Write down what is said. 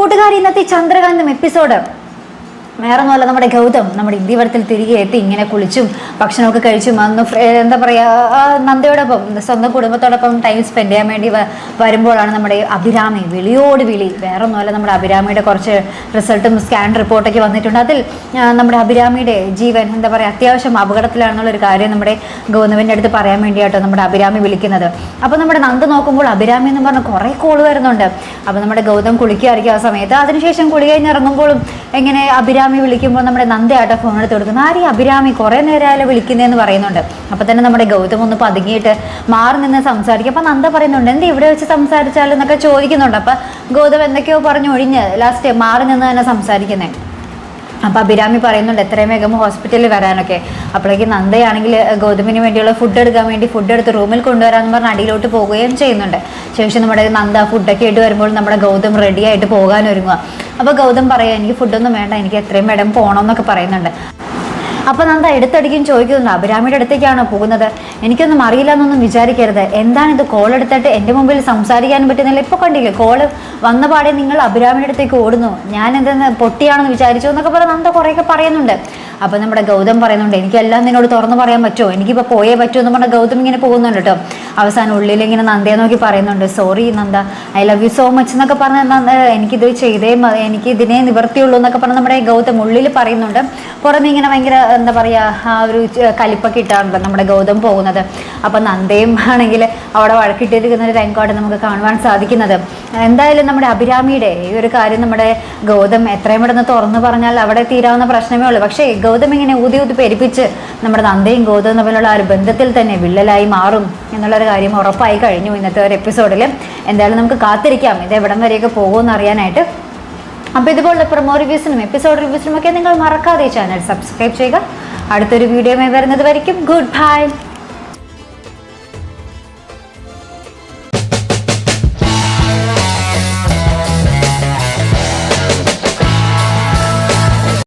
കൂട്ടുകാരി ഇന്നത്തെ ചന്ദ്രകാന്തം എപ്പിസോഡ് വേറെ ഒന്നുമല്ല, നമ്മുടെ ഗൗതം നമ്മുടെ ഇന്ത്യവരത്തിൽ തിരികെ എത്തി ഇങ്ങനെ കുളിച്ചും ഭക്ഷണമൊക്കെ കഴിച്ചും അന്ന് എന്താ പറയുക നന്ദയോടൊപ്പം സ്വന്തം കുടുംബത്തോടൊപ്പം ടൈം സ്പെൻഡ് ചെയ്യാൻ വേണ്ടി വരുമ്പോഴാണ് നമ്മുടെ അഭിരാമി വിളിയോട് വിളി. വേറെ ഒന്നുമല്ല, നമ്മുടെ അഭിരാമിയുടെ കുറച്ച് റിസൾട്ടും സ്കാൻ റിപ്പോർട്ടൊക്കെ വന്നിട്ടുണ്ട്. അതിൽ നമ്മുടെ അഭിരാമിയുടെ ജീവൻ എന്താ പറയുക അത്യാവശ്യം അപകടത്തിലാണെന്നുള്ളൊരു കാര്യം നമ്മുടെ ഗൗതമിൻ്റെ അടുത്ത് പറയാൻ വേണ്ടിയാട്ടോ നമ്മുടെ അഭിരാമി വിളിക്കുന്നത്. അപ്പോൾ നമ്മുടെ നന്ദ നോക്കുമ്പോൾ അഭിരാമി എന്ന് പറഞ്ഞ കുറേ കോള് വരുന്നുണ്ട്. അപ്പോൾ നമ്മുടെ ഗൗതം കുളിക്കുകയായിരിക്കും ആ സമയത്ത്. അതിനുശേഷം കുളി കഴിഞ്ഞ് ഇറങ്ങുമ്പോഴും എങ്ങനെ അഭിരാമി വിളിക്കുമ്പോൾ നമ്മുടെ നന്ദയായിട്ട് ഫോൺ എടുത്ത് കൊടുക്കുന്നു. ആരും അഭിരാമി കുറേ നേരമായാലും വിളിക്കുന്നതെന്ന് പറയുന്നുണ്ട്. അപ്പോൾ തന്നെ നമ്മുടെ ഗൗതം ഒന്ന് പതുങ്ങിയിട്ട് മാറി നിന്ന് സംസാരിക്കും. അപ്പോൾ നന്ദ പറയുന്നുണ്ട് എന്താ ഇവിടെ വെച്ച് സംസാരിച്ചാലും എന്നൊക്കെ ചോദിക്കുന്നുണ്ട്. അപ്പോൾ ഗൗതം എന്തൊക്കെയോ പറഞ്ഞു ഒഴിഞ്ഞ് ലാസ്റ്റ് മാറി നിന്ന് തന്നെ സംസാരിക്കുന്നത്. അപ്പോൾ അഭിരാമി പറയുന്നുണ്ട് എത്രയും വേഗം ഹോസ്പിറ്റലിൽ വരാനൊക്കെ. അപ്പോഴേക്കും നന്ദയാണെങ്കിൽ ഗൗതമിന് വേണ്ടിയുള്ള ഫുഡ് എടുക്കാൻ വേണ്ടി ഫുഡ് എടുത്ത് റൂമിൽ കൊണ്ടുവരാമെന്ന് പറഞ്ഞ് അടിയിലോട്ട് പോവുകയും ചെയ്യുന്നുണ്ട്. ശേഷം നമ്മുടെ നന്ദ ഫുഡൊക്കെ ഇട്ട് വരുമ്പോൾ നമ്മുടെ ഗൗതം റെഡി ആയിട്ട് പോകാൻ ഒരുങ്ങുക. അപ്പോൾ ഗൗതം പറയാം എനിക്ക് ഫുഡൊന്നും വേണ്ട, എനിക്ക് എത്രയും വേഗം പോകണം എന്നൊക്കെ പറയുന്നുണ്ട്. അപ്പോൾ നന്ദ എടുത്തടിക്കും ചോദിക്കുന്നുണ്ട് അഭിരാമിയുടെ അടുത്തേക്കാണോ പോകുന്നത്, എനിക്കൊന്നും അറിയില്ല എന്നൊന്നും വിചാരിക്കരുത്. എന്താണിത് കോൾ എടുത്തിട്ട് എൻ്റെ മുമ്പിൽ സംസാരിക്കാനും പറ്റുന്നില്ല. ഇപ്പോൾ കണ്ടില്ലേ കോള് വന്ന പാടെ നിങ്ങൾ അഭിരാമിയുടെ അടുത്തേക്ക് ഓടുന്നു, ഞാൻ എന്തെന്ന് പൊട്ടിയാണെന്ന് വിചാരിച്ചു എന്നൊക്കെ പറഞ്ഞ് നന്ദ കുറേയൊക്കെ പറയുന്നുണ്ട്. അപ്പോൾ നമ്മുടെ ഗൗതം പറയുന്നുണ്ട് എനിക്കെല്ലാം നിന്നോട് തുറന്നു പറയാൻ പറ്റുമോ, എനിക്കിപ്പോൾ പോയേ പറ്റുമോ എന്ന് പറഞ്ഞാൽ ഗൗതം ഇങ്ങനെ പോകുന്നുണ്ട് കേട്ടോ. അവസാനം ഉള്ളിൽ ഇങ്ങനെ നന്ദയെ നോക്കി പറയുന്നുണ്ട് sorry Nanda, I love you so much എന്നൊക്കെ പറഞ്ഞ് എനിക്കിത് ചെയ്തേ എനിക്ക് ഇതിനെ നിവർത്തിയുള്ളൂ എന്നൊക്കെ പറഞ്ഞ് നമ്മുടെ ഗൗതം ഉള്ളിൽ പറയുന്നുണ്ട്. പുറമെ ഇങ്ങനെ ഭയങ്കര എന്താ പറയുക ആ ഒരു കലിപ്പൊക്കെ ഇട്ടാണല്ലോ നമ്മുടെ ഗൗതം പോകുന്നത്. അപ്പം നന്ദയും ആണെങ്കിൽ അവിടെ വഴക്കിട്ടിരിക്കുന്ന ഒരു രംഗമാണ് നമുക്ക് കാണുവാൻ സാധിക്കുന്നത്. എന്തായാലും നമ്മുടെ അഭിരാമിയുടെ ഈ ഒരു കാര്യം നമ്മുടെ ഗൗതം എത്രയും പെട്ടെന്ന് തുറന്നു പറഞ്ഞാൽ അവിടെ തീരാവുന്ന പ്രശ്നമേ ഉള്ളൂ. പക്ഷേ ഗൗതം ഇങ്ങനെ ഊതി പെരുപ്പിച്ച് നമ്മുടെ നന്ദയും ഗൗതവും തമ്മിലുള്ള ആ ഒരു ബന്ധത്തിൽ തന്നെ വിള്ളലായി മാറും എന്നുള്ളൊരു കാര്യം ഉറപ്പായി കഴിഞ്ഞു ഇന്നത്തെ ഒരു എപ്പിസോഡിൽ. എന്തായാലും നമുക്ക് കാത്തിരിക്കാം ഇത് എവിടം വരെയൊക്കെ പോകുമെന്ന് അറിയാനായിട്ട്. അപ്പോൾ ഇതുപോലുള്ള പ്രൊമോ റിവ്യൂസിനും എപ്പിസോഡ് റിവ്യൂസിനും ഒക്കെ നിങ്ങൾ മറക്കാതെ ചാനൽ സബ്സ്ക്രൈബ് ചെയ്യുക. അടുത്തൊരു വീഡിയോയുമായി വരുന്നത് വരയ്ക്കും ഗുഡ് ബൈ.